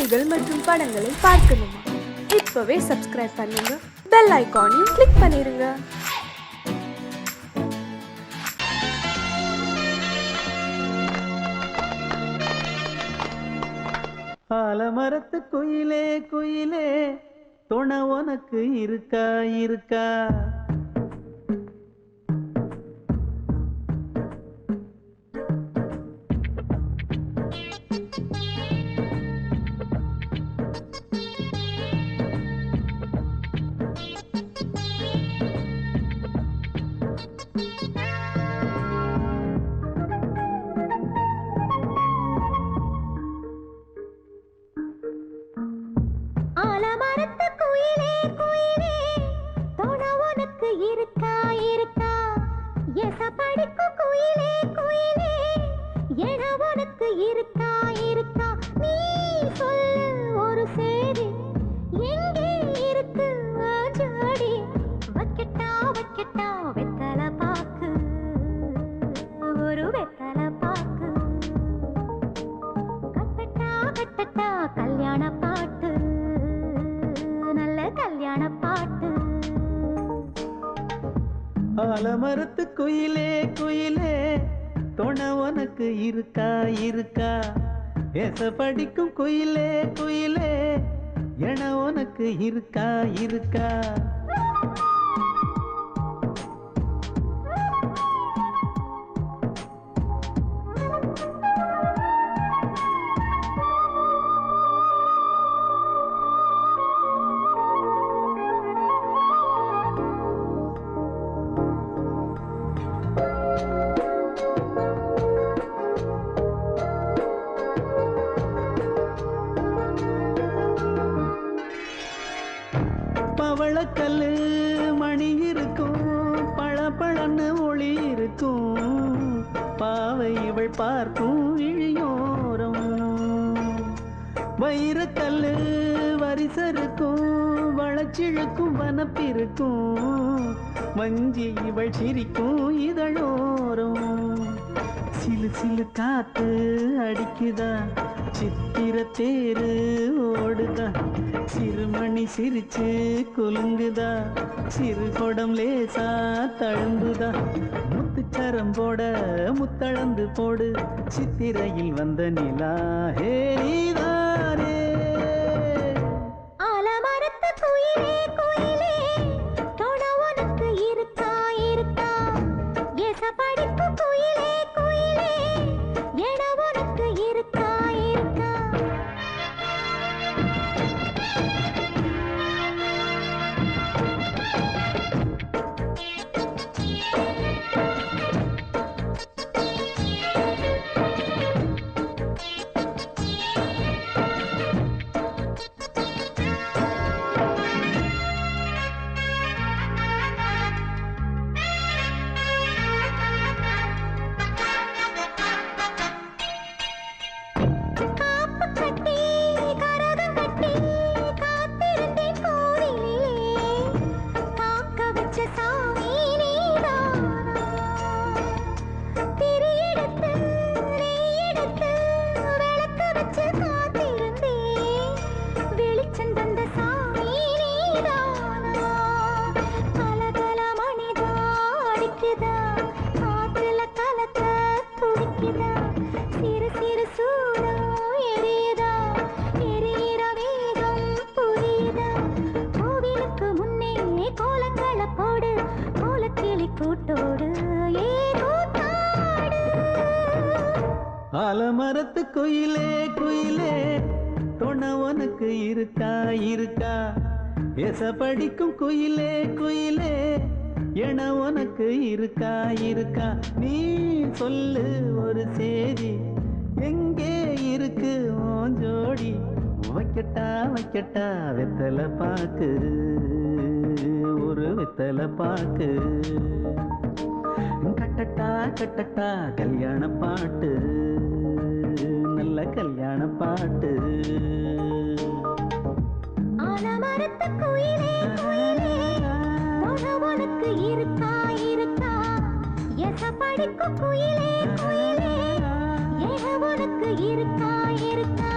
செய்திகள் மற்றும் படங்களை பார்க்கணுமா? இப்பவே சப்ஸ்கிரைப் பண்ணுங்க, பெல் ஐகானையும் கிளிக் பண்ணிருங்க. ஆலமரத்து குயிலே குயிலே துணை உனக்கு இருக்கா இருக்கா? ஆலமரத்து குயிலே குயிலே துணை உனக்கு இருக்கா இருக்கா? எசப்படிக்கும் குயிலே குயிலே என உனக்கு இருக்கா இருக்கா? நீ சொல்லு ஒரு சேதி, எங்கே இருக்கு ஜோடி? வைக்கட்டா வைக்கட்டா வெத்தலை பாக்கு, ஒரு வெத்தலை பாக்கு. கட்டட்டா கட்டட்டா கல்யாண பாட்டு, நல்ல கல்யாண பாட்டு. ஆலமரத்து குயிலே குயிலே துணை உனக்கு இருக்கா இருக்கா? ஏச படிக்கும் குயிலே குயிலே என உனக்கு இருக்கா இருக்கா? பவளக்கல்லு மணி இருக்கும், பளபளன்னு ஒளி இருக்கும், பாவை இவள் பார்க்கும் இழியோரம். வைரக்கல்லு வரிசருக்கும், வளச்சிழுக்கும் வனப்பிருக்கும், வஞ்சி இவள் சிரிக்கும் இதழோரம். சிலு சிலு காத்து அடிக்குதா, சித்திர தேரு ஓடுதா, சிறுமணி சிரிச்சு குலுங்குதா, சிறு கொடம் லேசா தழும்புதா, முத்துச்சரம் போட முத்தளந்து போடு, சித்திரையில் வந்த நிலா ஹே நீதானே. ஆலமரத்து குயிலே குயிலே துணை உனக்கு இருக்கா இருக்கா? எசப்படிக்கும் குயிலே குயிலே என உனக்கு இருக்கா இருக்கா? காப்பு கட்டி கரகம் கட்டி காத்திருந்தேன் கோவிலிலே, காக்க வச்ச சாமி நீதானா? திரி எடுத்து நெய் எடுத்து விளக்கு வச்சு காத்திருந்தேன், வெளிச்சம் தந்த சாமி நீதானா? கலகல மணிதா அடிக்குதா, காத்துல கலக்க துடிக்குதா, சிறு சிறு சூடம் எரியுதா, எரியிற வேகம் புரியுதா? கோவிலுக்கு முன்னே கோலங்களை போடு, கோலக்கிளி கூட்டோடு ஏ கூத்தாடு. ஆலமரத்து குயிலே குயிலே துணை உனக்கு இருக்கா இருக்கா? ஏச படிக்கும் குயிலே குயிலே என உனக்கு இருக்கா இருக்கா? நீ சொல்லு ஒரு சேதி, எங்கே இருக்கு உன் ஜோடி? வைக்கட்டா வைக்கட்டா வெத்தலை பாக்கு, ஒரு வெத்தலை பாக்கு. கட்டட்டா கட்டட்டா கல்யாண பாட்டு, நல்ல கல்யாண பாட்டு. ஆலமரத்து குயிலே குயிலே துணை உனக்கு இருக்கா இருக்கா? எசப்படிக்கும் குயிலே குயிலே என உனக்கு இருக்கா இருக்கா?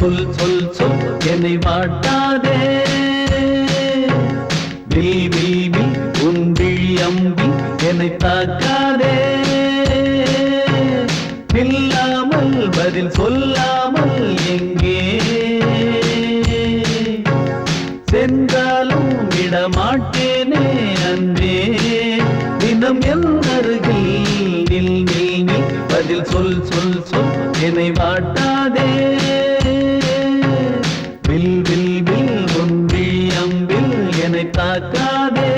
சொல் சொல் சொல் என்னை வாட்டாதே வில் வில் வில் உன் விழி அம்பி என்னை தாக்காதே இல்லாமல் பதில் சொல்லாமல் எங்கே சென்றாலும் விடமாட்டேனே அன்பே தினம் என் அருகில் நில் நில் நில் பதில் சொல் சொல் சொல் என்னை வாட்டாதே வில் வில் வில் உன் விழி அம்பில் என்னை தாக்காதே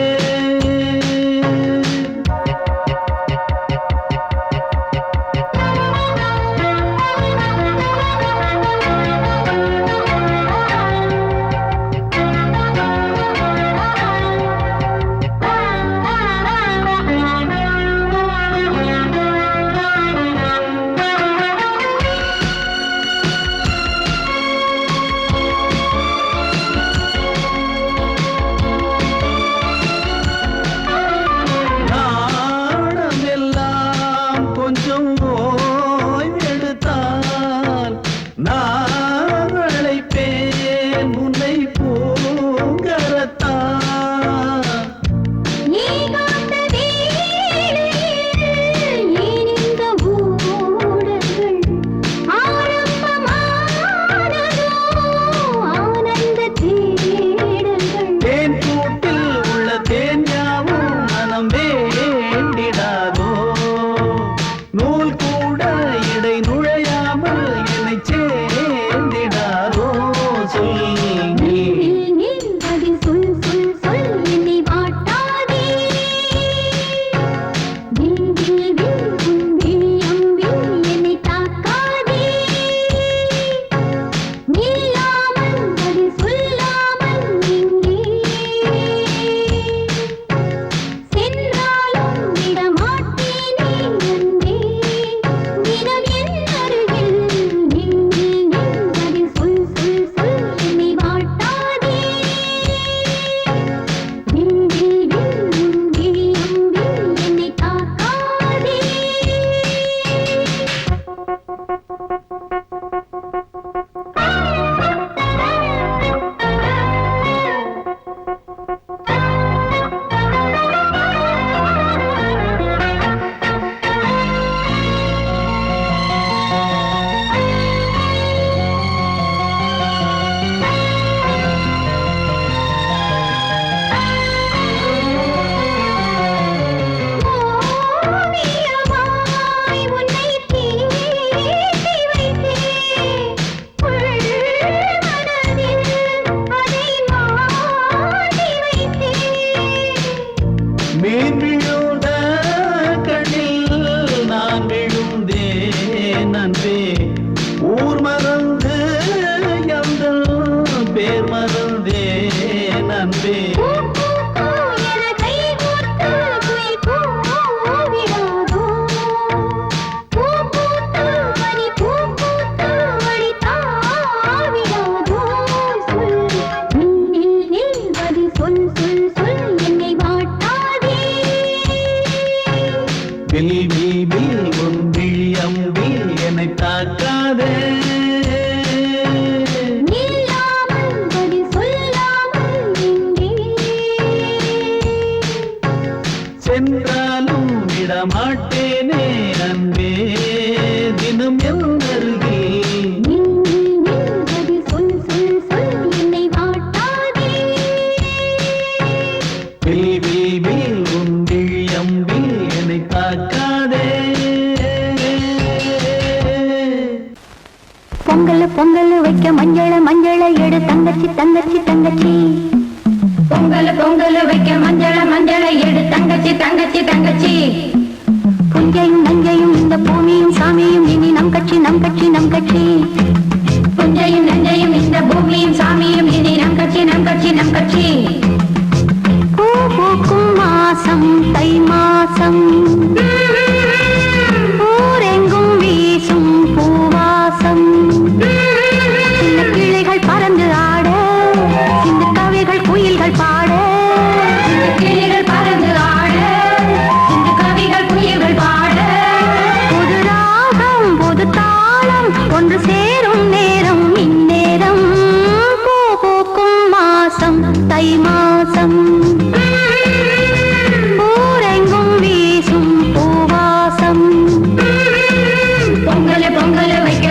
சென்றாலும் விடமாட்டேனே அன்பே தினம் எந்தருகே என்னை தாக்காதே பொங்கல் பொங்கல் வைக்க மஞ்சள மஞ்சள எடு தங்கச்சி தங்கச்சி தங்கச்சி பொங்கல் பொங்கல் வைக்க மஞ்சள மஞ்சள எடு தங்கச்சி தங்கச்சி தங்கச்சி புஞ்சையும் நஞ்சையும் இந்த பூமியும் சாமியும் இனி நம் கட்சி நம் கட்சி நம் கட்சி புஞ்சையும் நஞ்சையும் இந்த பூமியும் சாமியும் இனி நம் கட்சி நம் கட்சி நம் கட்சி பூ பூக்கும் மாசம் தை மாசம் ஊரெங்கும் வீசும் பூவாசம் சின்ன கிளைகள் பறந்து ஆட சின்ன கவிகள் குயில்கள் பாட சின்ன கிளைகள் பறந்து ஆட சின்ன கவிகள் குயில்கள் பாட புது ராகம் புது தாளம் ஒன்று சேரும் நேரம் இன்னே தை மாசம் ஊரெங்கும் வீசும் பூவாசம் பொங்கல் பொங்கல் வைக்க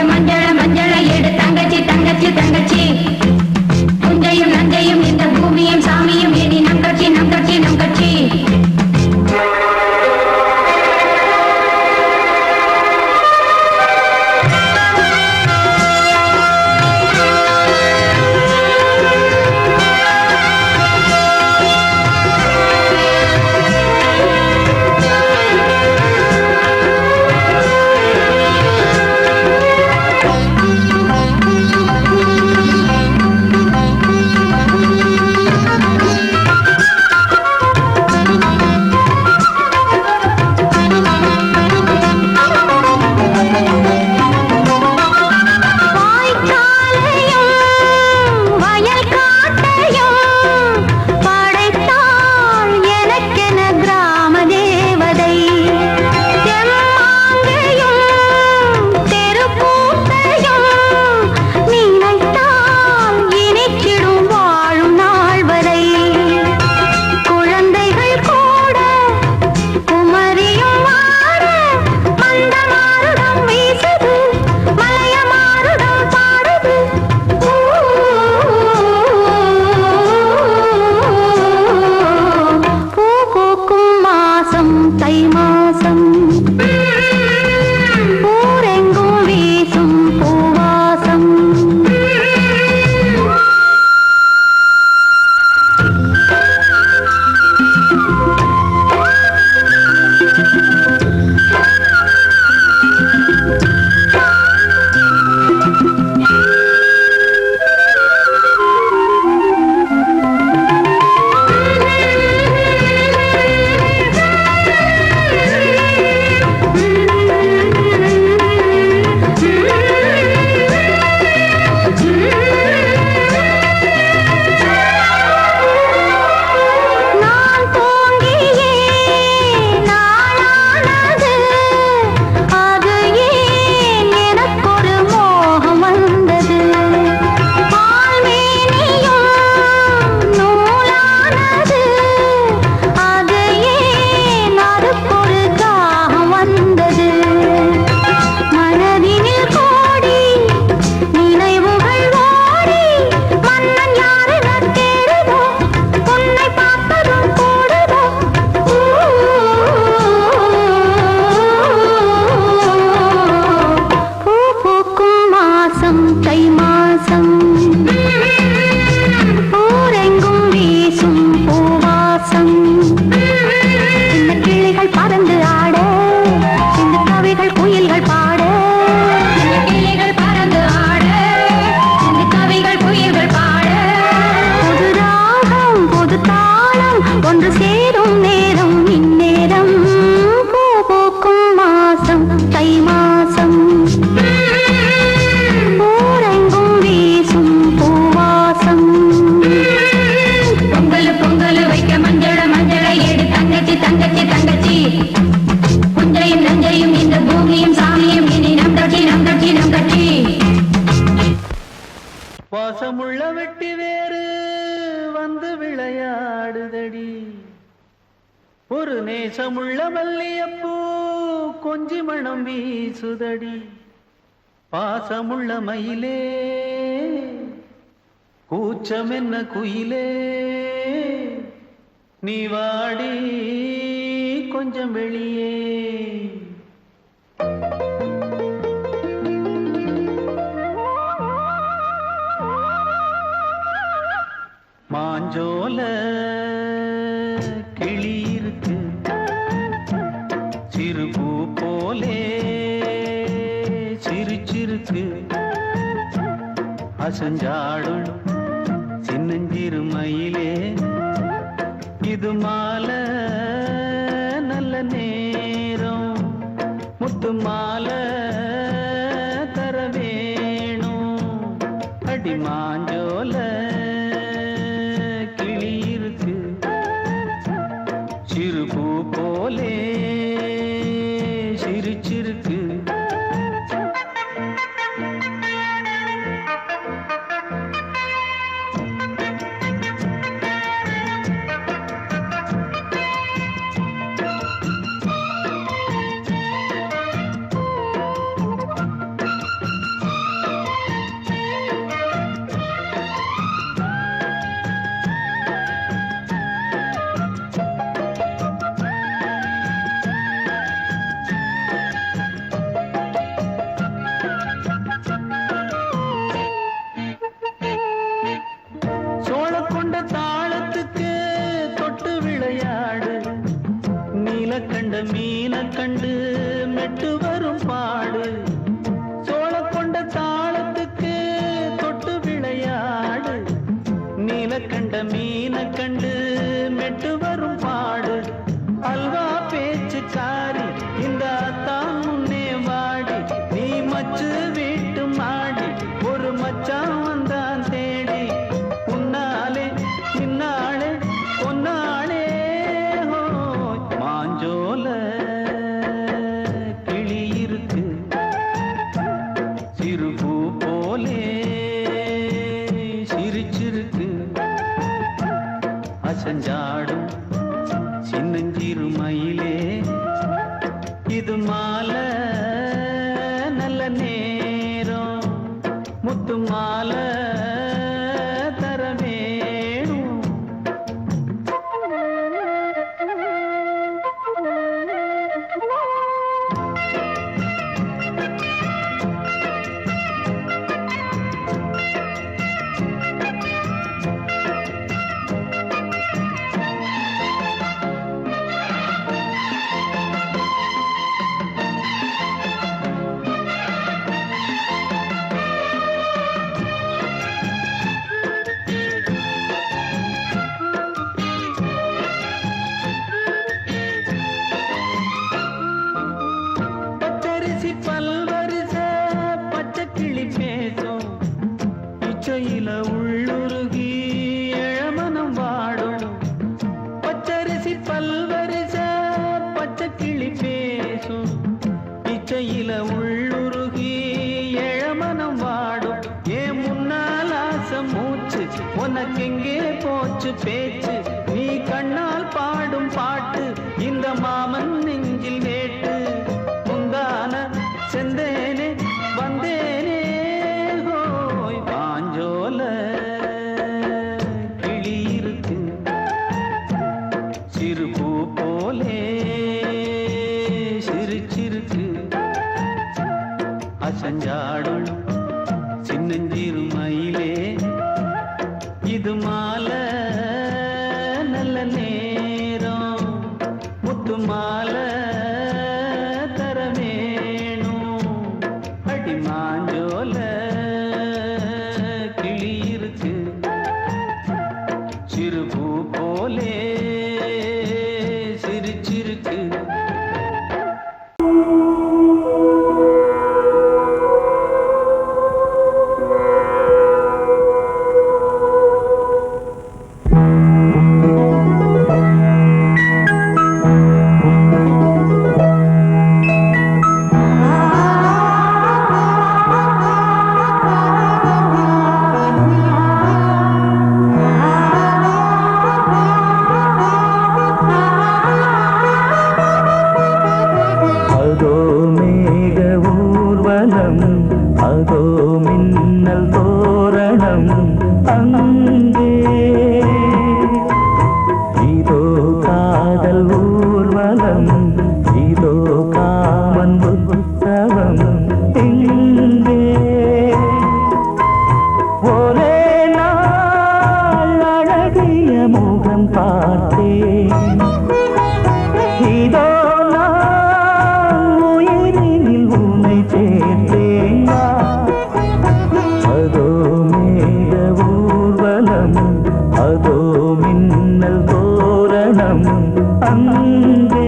மஞ்சள மஞ்சள எடு தங்கச்சி தங்கச்சி தங்கச்சி புஞ்சையும் நஞ்சையும் இந்த பூமியும் சாமியும் இனி நம் கட்சி நம் கட்சி நம் கட்சி வாசமுள்ள வெட்டி வேறு வந்து விளையாடுதடி ஒரு நேசமுள்ள மல்லியப்பூ கொஞ்சி மணம் வீசுதடி பாசமுள்ள மயிலே கூச்சம் என்ன குயிலே நீ வாடி கொஞ்சம் வெளியே மாஞ்சோல கிளி இருக்கு சிறுபூ போலே சிரிச்சிருக்கு அசஞ்சாடும் சின்னஞ்சிறு மயிலே இது மாலை நல்ல நேரம் முத்து மாலை தர வேணும் அடி மாஞ்சோல சிறுபூ போலே சிரிச்சிருக்கு கொண்ட தாளத்துக்கு தொட்டு விளையாடு நீல கண்ட மீன கண்டு மெட்டு வரும் பாடு சோழ கொண்ட தாளத்துக்கு தொட்டு விளையாடு நீல கண்ட மீன கண்டு மெட்டு வரும் பாடு அல்வா பேச்சுக்காரி இந்த தான் முன்னே வாடி நீ மச்சு வீட்டு மாடி ஒரு மச்சான் வந்தான் தேடி உன்னாலே இன்னாலே பொன்னாலே மாஞ்சோல கிளி இருக்கு சிறுபூ போலே சிரிச்சிருக்கு அசஞ்சாடும் சின்னஞ்சிறு மயிலே இது மாலை நல்ல நேரம் முத்து மாலை தர வேணும் பச்சரிசி பல்வரிச பச்சை கிளி பேசும் இச்சையில உள்ளுருகி இளமனம் வாடும் பச்சரிசி பல்வரிச பச்சை கிளி பேசும் இச்சையில உள்ளுருகி இளமனம் வாடும் ஏன் முன்னால் ஆசை மூச்சு உனக்கெங்கே போச்சு பேச்சு நீ கண்ணால் பாடும் பாட்டு இந்த மாமன் நெஞ்சில் வேட்டு முந்தான செந்தேனே வந்தேனே ஹோய் பாஞ்சோல கிளி இருக்கு சிறுபூ போலே சிரிச்சிருக்கு அசஞ்சாடும் சின்னஞ்சிறு மயிலே இது மாலை நல்ல நேரம் முத்து மாலை தர வேணும் அடி மாஞ்சோல கிளி இருக்கு சிறுபூ போலே சிரிச்சிருக்கு அதோ மேக ஊர்வலம் அதோ மின்னல் தோரணம் அங்கே இதோ காதல் ஊர்வலம் இதோ காமன் உற்சவம் எங்கே ஒரே நாள் அழகிய முகம் பார்த்தேன் இதோ அதோ மேக ஊர்வலம் அதோ மின்னல் தோரணம் அங்கே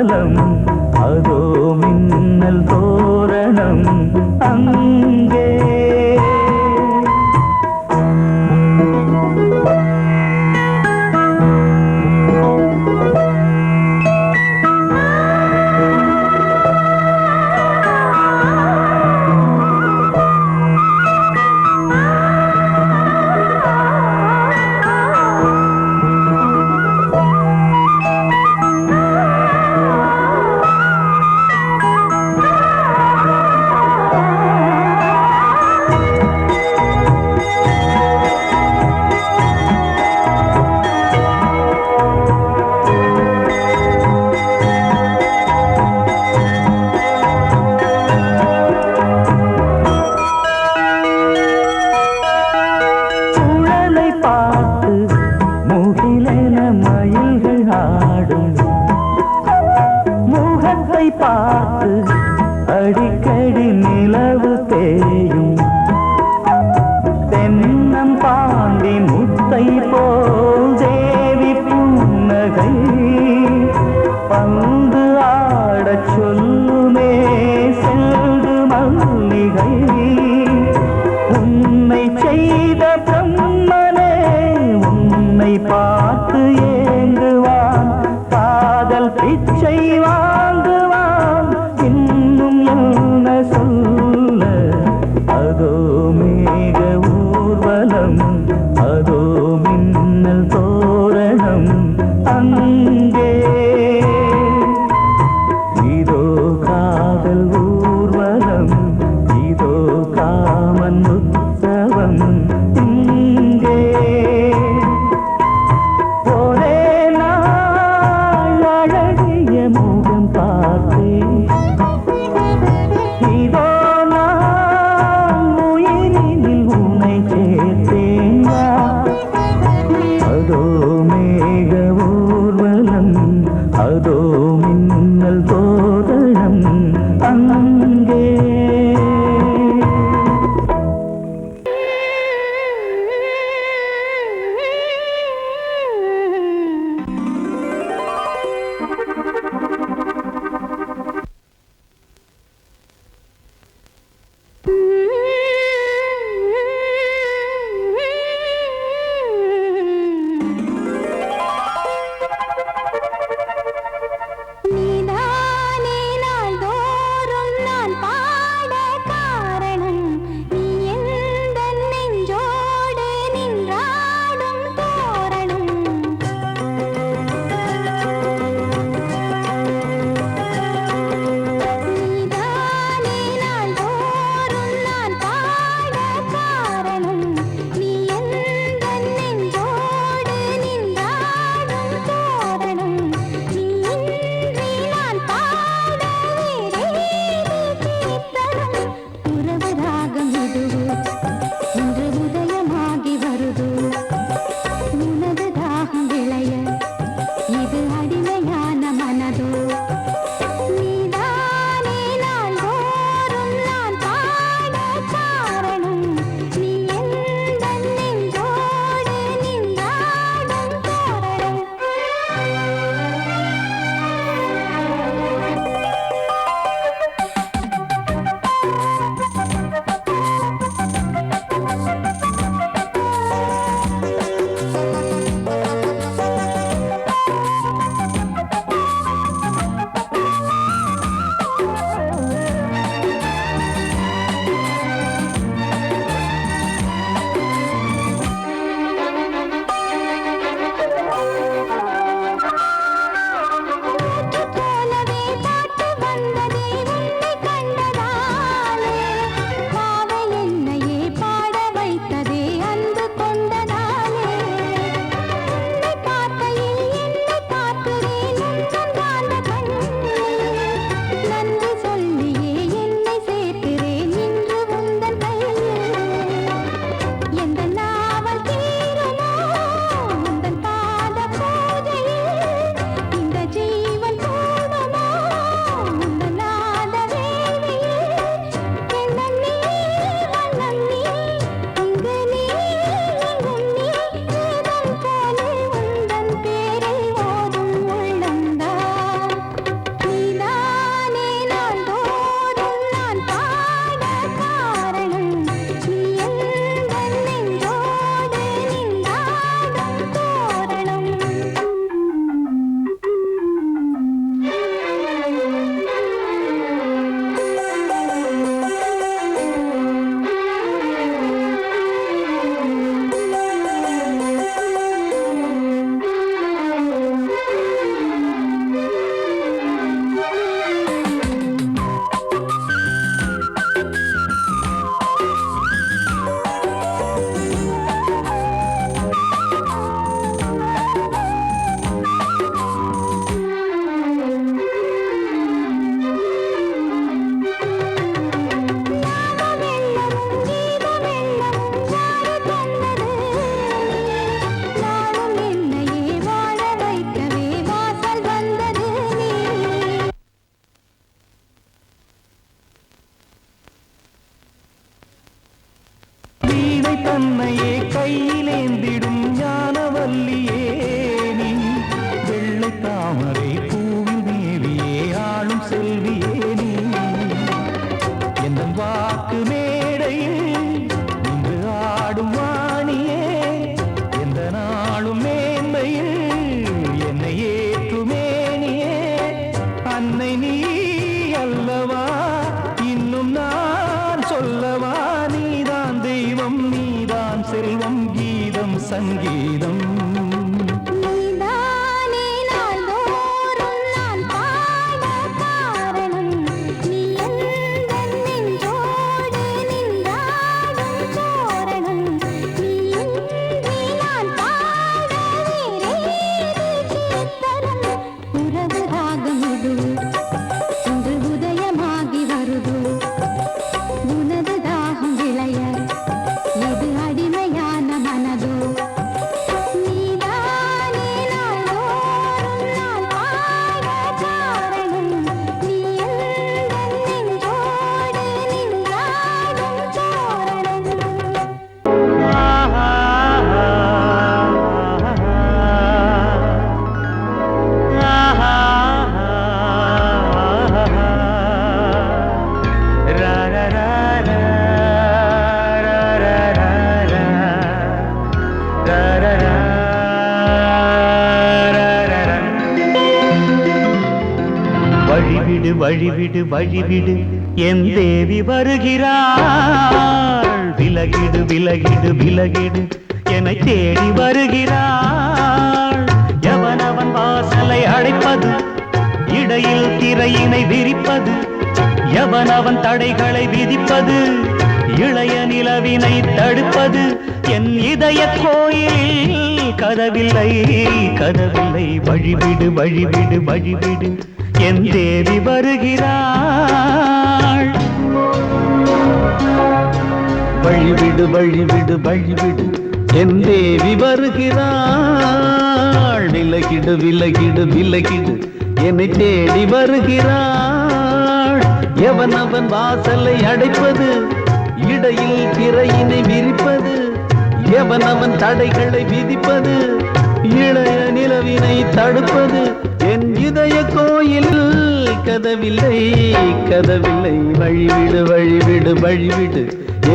ஊர்வலம் அதோ மின்னல் தோரணம் அங்கே பார்த்து அடிக்கடி நிலவு தேயும் தென்னம் பாண்டி முத்தை போல் தேவி புன்னகை பந்து ஆடச் சொல்லுமே செல்கு மல்லிகை உன்னை செய்த பிரம்மனே உன்னை பார்த்து ஏங்குவான் காதல் பிச்சை வாங்குவான் இன்னும் என்ன சொல்ல அதோ மேக ஊர்வலம் அதோ மின்னல் தோரணம் அங்கே இதோ காதல் ஊர்வலம் இதோ காமன் உற்சவம் இங்கே ஒரே நாள் அழகிய முகம் பார்த்தேன் இதோ நான் உயிரினில் உன்னை சேர்த்தேன் அதோ மேக ஊர்வலம் அதோ மின்னல் தோரணம் அங்கே நீதானே நாள்தோறும் நான் பாட அன்னை நீ அல்லவா இன்னும் நான் சொல்லவா நீதான் தெய்வம் நீதான் செல்வம் கீதம் சங்கீதம் வழிவிடு வழிவிடு வழிவிடு என் தேவி வருகிறாள் விலகிடு விலகிடு விலகிடு என்னை தேடி வருகிறாள் எவனவன் வாசலை அடைப்பது இடையில் திரையினை விரிப்பது எவனவன் தடைகளை விதிப்பது இளைய நிலவினை தடுப்பது என் இதய கோயிலில் கதவில்லை கதவில்லை வழிவிடு வழிவிடு வழிவிடு என் தேவி வருகிறாள் வழிவிடு வழிவிடு வழிவிடு என் தேவி வருகிறாள் விலகிடு விலகிடு விலகிடு என்னை தேடி வருகிறாள் எவனவன் வாசலை அடைப்பது இடையில் திரையினை விரிப்பது எவனவன் தடைகளை விதிப்பது இளைய நிலவினை தடுப்பது என் இதய கோயில் கதவில்லை கதவில்லை வழிவிடு வழிவிடு வழிவிடு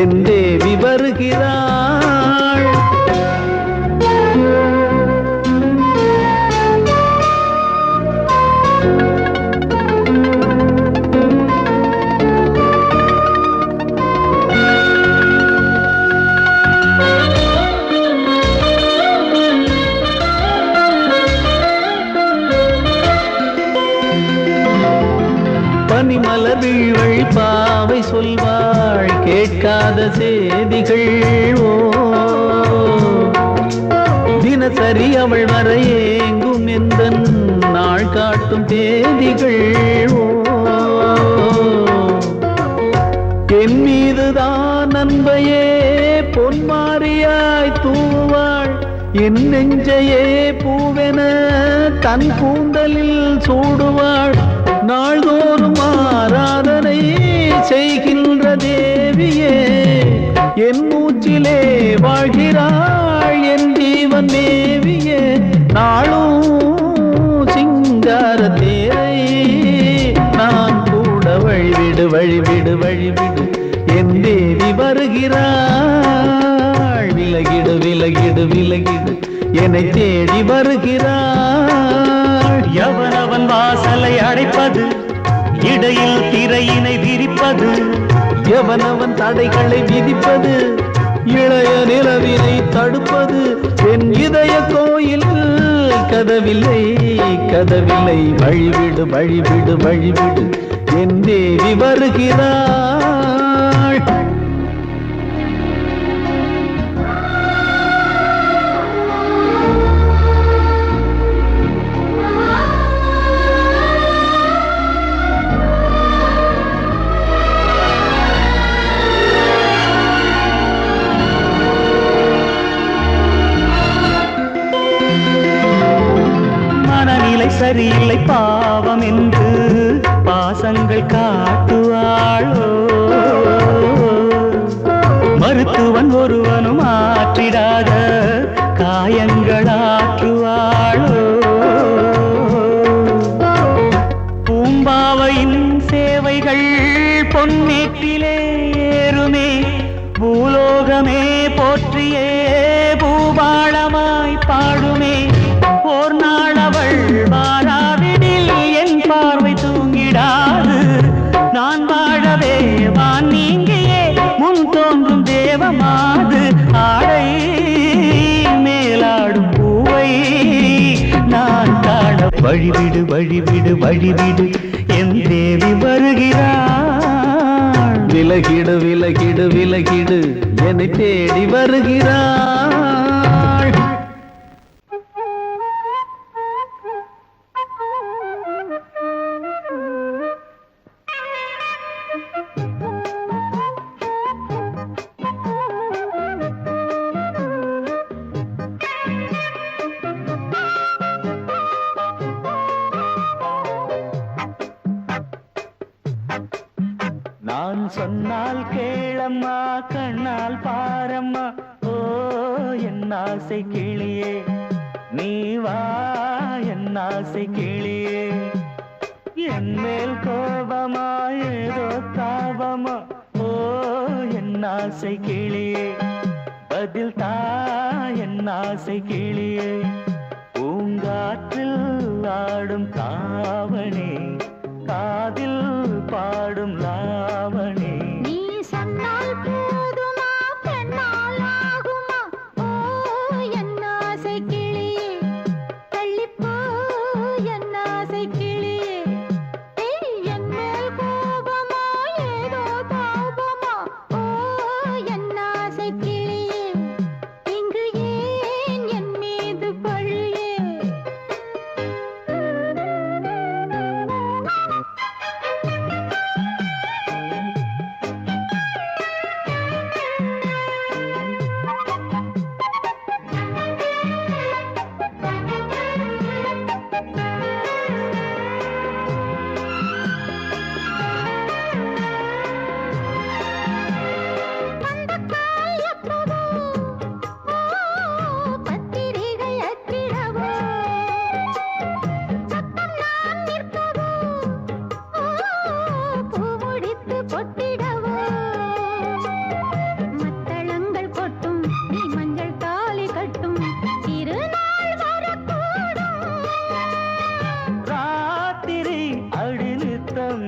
என் தேவி வருகிறாள் பனிமலர் வீழ்வழி பாவை சொல்வாள் கேட்காத செய்திகள் ஓ தினசரி அவள் வர ஏங்கும் எந்த நாள் காட்டும் தேதிகள் ஓ என் மீதுதான் அன்பையே பொன்மாரியாய் தூவாள் என் நெஞ்சையே பூவென தன் கூந்தலில் சூடுவாள் நாள்தோறும் ஆராதனை செய்கின்ற தேவியே என் மூச்சிலே வாழ்கிறாள் என் ஜீவன் தேவியே நாளும் சிங்கார தேரை நான் கூட வழிவிடு வழிவிடு வழிவிடு என் தேவி வருகிறாள் விலகிடு விலகிடு விலகிடு என்னை தேடி வருகிறாள் எவனவன் வாசலை அடைப்பது இடையில் திரையினை விரிப்பது எவனவன் தடைகளை விதிப்பது இளைய நிலவினை தடுப்பது என் இதய கோயில் கதவில்லை கதவில்லை வழிவிடு வழிவிடு வழிவிடு என் தேவி வருகிறாள் சரியில்லை பாவம் என்று பாசங்கள் காட்டுவாளோ மருத்துவன் ஒருவனும் ஆற்றிடாத காயங்களாற்றுவாளோ பூம்பாவையின் சேவைகள் பொன்னேற்றிலே ஏறுமே பூலோகமே போற்றியே பூபாளமாய் பாடுமே ஓர் நாள் அவள் வாராவிடில் என் பார்வை தூ வழிவிடு வழிவிடு வழிவிடு என் தேவி வருகிறாள். விலகிடு விலகிடு விலகிடு என்னை தேடி வருகிறாள். நான் சொன்னால் கேளம்மா கண்ணால் பாரம்மா. ஓ என் ஆசை கிளியே நீ வா என் ஆசை கிளியே. என் மேல் கோபமா ஏதோ தாபமா. ஓ என் ஆசை கிளியே பதில் தா என் ஆசை கிளியே. பூங்காற்றில் ஆடும் தாவணி காதில் பாடும் லாவணி. நீ சொன்னால் போதுமா பெண்ணால் ஆகுமா. ஓ என் ஆசை கிளியே தள்ளிப்போ என் ஆசை கிளியே. என் மேல் கோபமா ஏதோ தாபமா. ஓ என் ஆசை கிளியே இங்கு ஏன் என் மீது பழியே.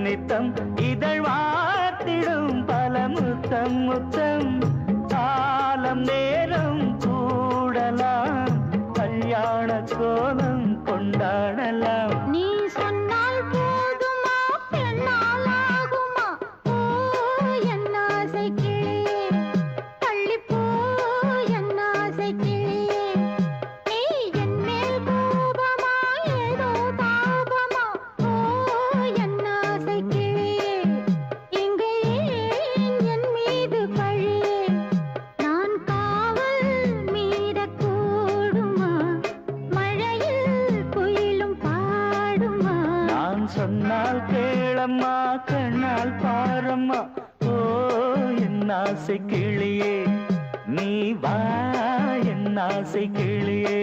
நித்தம் இதழ் வார்த்திடும் பல முத்தம் முத்தம். காலம் நேரம் கூடலாம் கல்யாண கோலம் கொண்டாடலாம். நீ சொன்னால் போதுமா பெண்ணால் ஆகுமா. ஓ என் ஆசை கிளியே தள்ளிப்போ என் ஆசை கிளியே. நீ என் மேல் கோபமா ஏதோ தாபமா. ஓ என் ஆசை கிளியே இங்கு ஏன் என் மீது பழியே. நான் காவல் மீறக்கூடுமா மழையில் குயிலும் பாடுமா. நான் சொன்னால் கேளம்மா கண்ணால் பாரம்மா. ஓ என் ஆசை கிளியே நீ வா என் ஆசை கிளியே.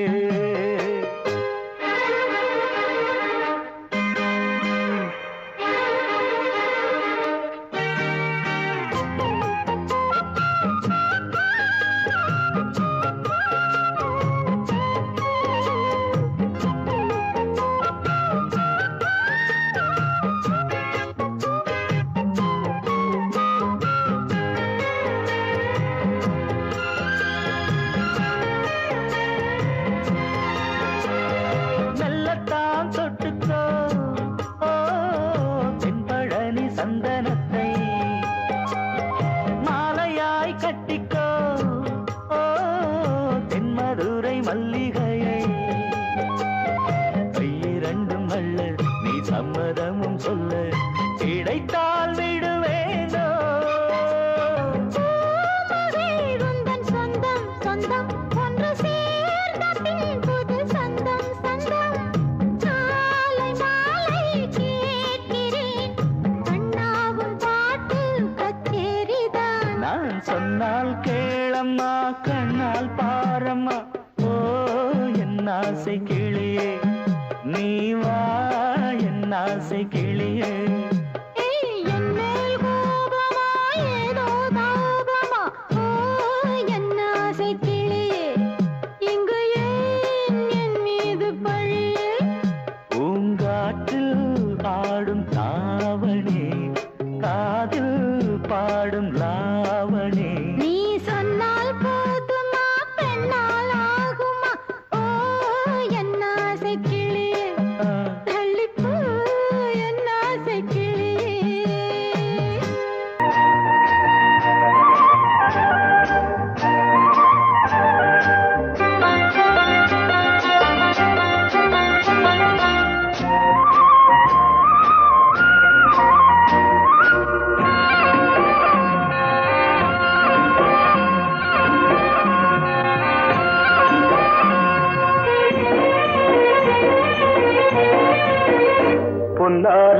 மெல்லத்தான் தொட்டுக்கோ ஓ தென்பழனி சந்தனத்தை மாலையாய் கட்டிக்கோ ஓ தென்மதுரை மல்லிகையை. கையிரண்டும் அல்ல நீ சம்மதமும் சொல்ல கிடைத்தால் விடுவேனோ. உந்தன் சொந்தம் சொந்தம் ஒன்று சேர்ந்த பின் புது சொந்தம் சொந்தம். மாலை மாலை கேட்கிறேன் கண்ணாவும் பாட்டு கச்சேரிதான். நான் சொன்னால் கேளம்மா கண்ணால் பாரம்மா. ஓ என் ஆசை கிளியே நீ வா என் ஆசை கிளியே. என் மேல் கோபமா ஏதோ தாபமா. ஓ என் ஆசை கிளியே இங்கு ஏன் என் மீது பழியே. பூங்காற்றில் ஆடும் தாவணி காதில் பாடும் லாவணி. நீ சொன்னால் போதுமா பெண்ணால் ஆகுமா. ஓ என் ஆசை கிளியே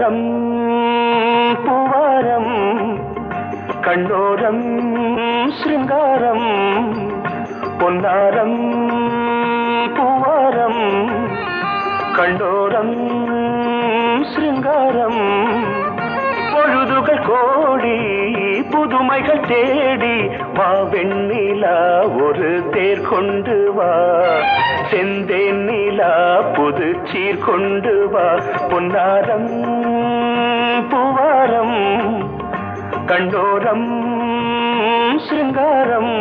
பொன்னாரம் பூவாரம் கண்ணோரம் சிருங்காரம் பொன்னாரம் பூவாரம் கண்டோரம் சிருங்காரம் பொழுதுகள் கோடி புதுமைகள் தேடி வா வெண்ணிலா ஒரு தேர் கொண்டு வா செந்தேன் நிலா புது சீர் கொண்டு வா பொன்னாரம் பூவாரம் கண்டோரம் சிருங்காரம்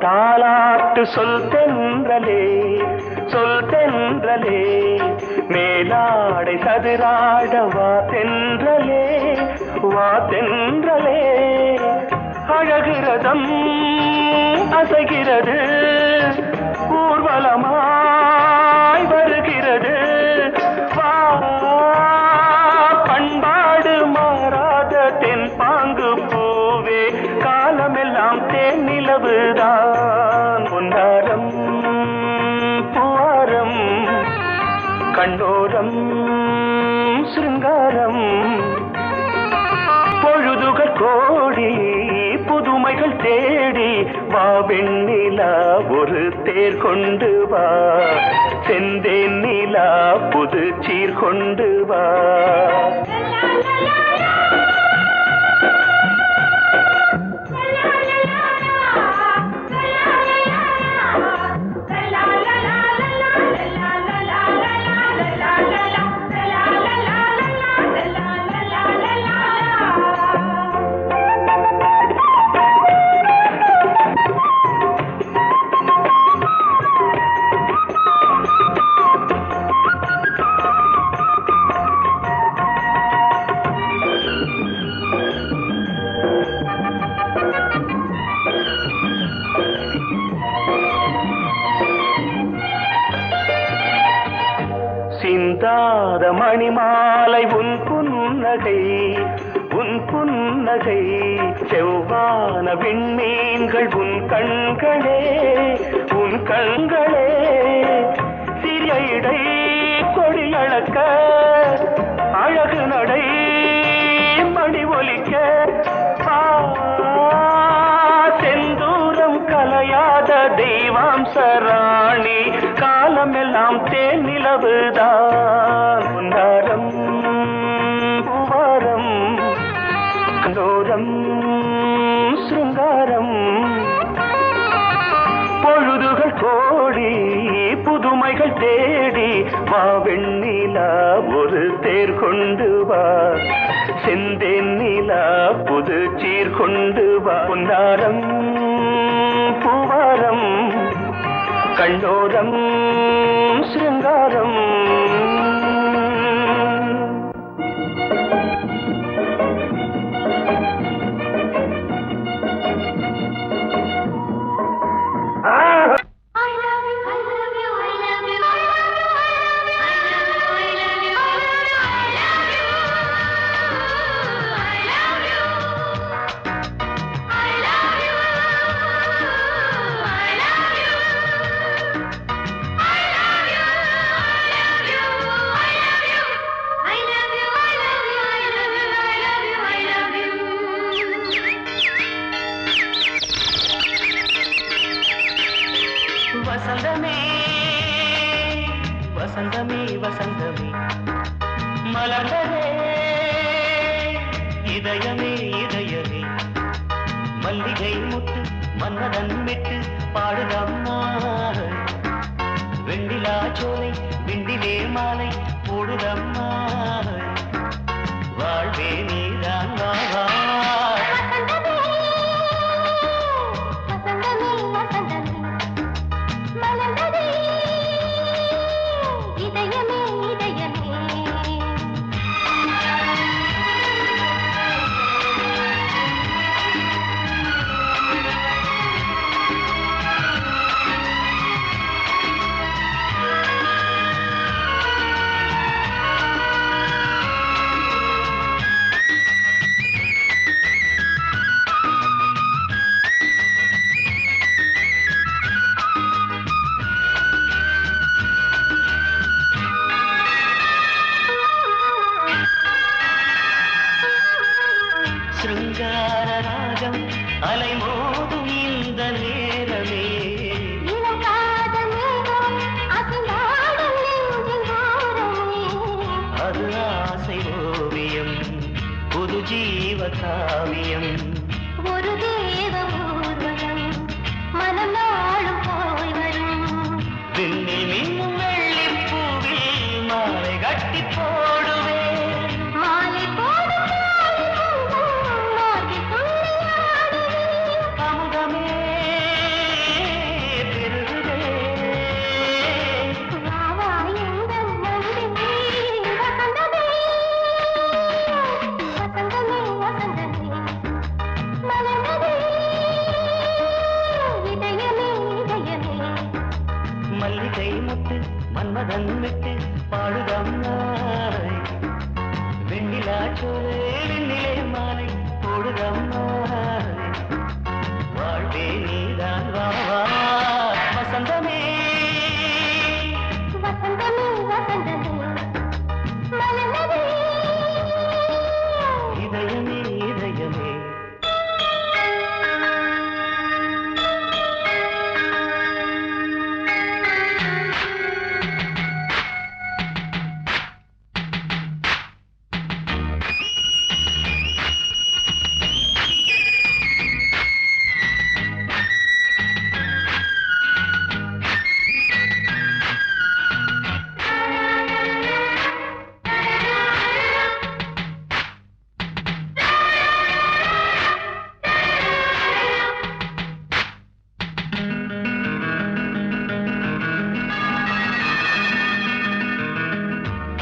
தாலாட்டு சொல் தென்றலே மேலாடை சதுராட வா தென்றலே அழகிறதம் அசைகிறது ஊர்வலமாய் வருகிறது வா பண்பாடு மாறாத தென் பாங்கு பூவே காலமெல்லாம் தேன் நிலவுதான் பொன்னாரம் பூவாரம் கண்ணோரம் சிருங்காரம் பொழுதுகள் கோடி புதுமைகள் தேடி வா வெண்ணிலா ஒரு தேர் கொண்டு வா செந்தேன் நிலா புது சீர் கொண்டு வா சிந்தாத மணிமாலை உன் புன்னகை செவ்வான விண்மீன்கள் உன் கண்களே சிறிய இடை கொடியளக்க அழகு நடை மணி ஒலிக்க செந்தூரம் கலையாத தெய்வாம்சராணி காலமெல்லாம் தேன் நிலவுதான் பொன்னாரம் பூவாரம் கண்டோரம் சிருங்காரம் பொழுதுகள் கோடி புதுமைகள் தேடி வா வெண்ணிலா ஒரு தேர் கொண்டு வா செந்தேன் நிலா புது சீர் கொண்டு வா பொன்னாரம் பூவாரம் கண்டோரம் சிருங்காரம் வசந்தமே மலர்ந்ததே இதயமே மல்லிகை முட்டு மன்னதன் விட்டு பாடுதம்மா வெண்ணிலா சோலை விண்டிலே மாலை போடுதம்மா வாழ்வே நீ சிருங்கார ராகம் அலைமோதும் இந்த நேரமே அது ஆசை ஓவியம் புது ஜீவ காவியம் ஒரு தேவ ஊர்வலம் மனம் நாளும் போய் வரும் விண்ணில் மின்னும் வெள்ளிப் பூவில் மாலை கட்டி போடுவேன் மாலை போடும் அமுதமே பெருகுதே மல்லிகை முத்து மன்மதன் விட்டு பாடுதம் நாய் வெண்ணிலா சோலை வெண்ணிலே மாலை போடுதம் நாய் வாழ்வே நீதான் வா வா வசந்தமே வசந்தமே வசந்தமே மலர்ந்ததே இதயமே இதயமே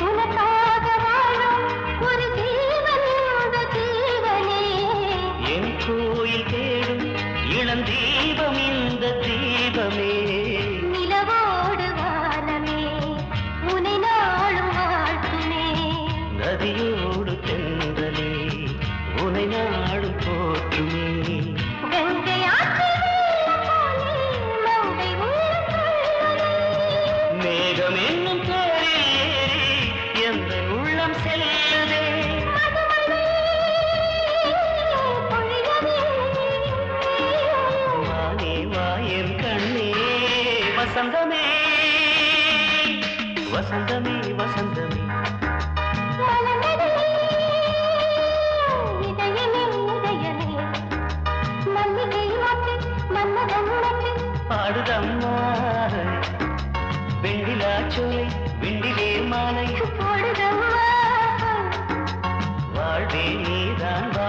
உனக்காக வாழும் ஒரு ஜீவன் இந்த ஜீவனே என் கோயில் தேடும் இளம் தீபம் இந்த தீபமே நிலவோடு வானமே உனை நாளும் வாழ்த்துமே நதியோடு தென்றலே உனை நாடும் போற்றுமே கங்கை ஆற்றில் போலே மங்கை உள்ளம் கொள்ளுதே. மேகம் என்னும் தேரில் ஏறி எந்த உள்ளம் செல்லுதே மதுமழை பொழியவே. வானே வாயன் கண்ணே வசந்தமே வசந்தமே வசந்தமே மலர்ந்ததே இதயமே இதயமே மல்லிகை மொட்டு மன்மதன் மொட்டு பாடுதம்மா வெண்ணிலா சோலை வெண்டிலே மாலை போடுதம்மா வாழ்வே நீதான் வா